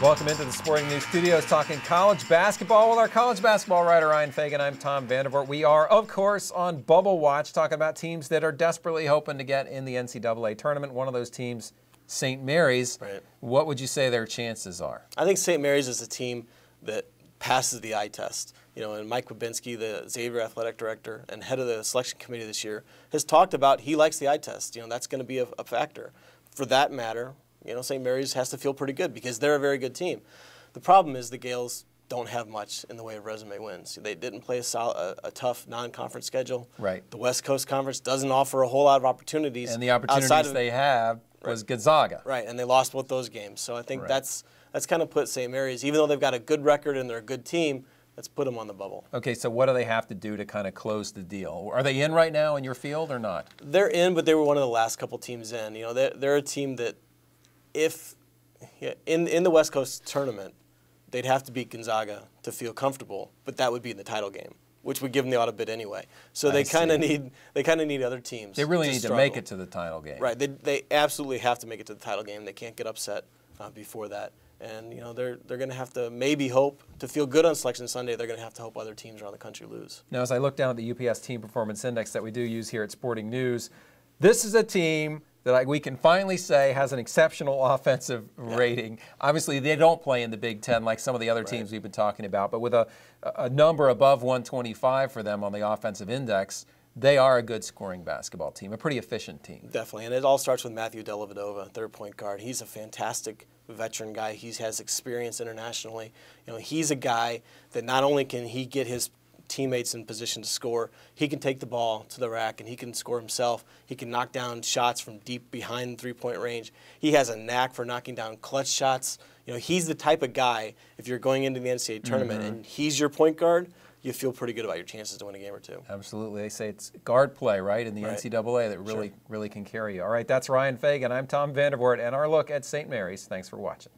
Welcome into the Sporting News Studios, talking college basketball with our college basketball writer, Ryan Fagan. I'm Tom Vandervoort. We are, of course, on Bubble Watch, talking about teams that are desperately hoping to get in the NCAA tournament. One of those teams, St. Mary's. Right. What would you say their chances are? I think St. Mary's is a team that passes the eye test. You know, and Mike Babinski, the Xavier athletic director and head of the selection committee this year, has talked about he likes the eye test. You know, that's going to be a factor. For that matter, you know, St. Mary's has to feel pretty good because they're a very good team. The problem is the Gales don't have much in the way of resume wins. They didn't play a tough non-conference schedule. Right. The West Coast Conference doesn't offer a whole lot of opportunities. And the opportunities they have was Gonzaga. Right, and they lost both those games. So I think Right. that's kind of put St. Mary's, even though they've got a good record and they're a good team, let's put them on the bubble. Okay, so what do they have to do to kind of close the deal? Are they in right now in your field or not? They're in, but they were one of the last couple teams in. You know, they're a team that if in the West Coast tournament, they'd have to beat Gonzaga to feel comfortable, but that would be in the title game, which would give them the auto bid anyway. So they kind of need other teams. They really need struggle. to make it to the title game. Right. They absolutely have to make it to the title game. They can't get upset before that. And you know they're going to have to maybe hope to feel good on Selection Sunday. They're going to have to hope other teams around the country lose. Now, as I look down at the UPS Team Performance Index that we do use here at Sporting News, this is a team that we can finally say has an exceptional offensive rating. Obviously, they don't play in the Big Ten like some of the other teams we've been talking about, but with a number above 125 for them on the offensive index, they are a good scoring basketball team, a pretty efficient team. Definitely, and it all starts with Matthew Dellavedova, their point guard. He's a fantastic veteran guy. He has experience internationally. You know, he's a guy that not only can he get his teammates in position to score, he can take the ball to the rack and he can score himself. He can knock down shots from deep behind three-point range. He has a knack for knocking down clutch shots. You know, he's the type of guy, if you're going into the NCAA tournament and he's your point guard, you feel pretty good about your chances to win a game or two. Absolutely. They say it's guard play, right, in the NCAA that really can carry you. All right, that's Ryan Fagan. I'm Tom Vandervoort, and our look at St. Mary's. Thanks for watching.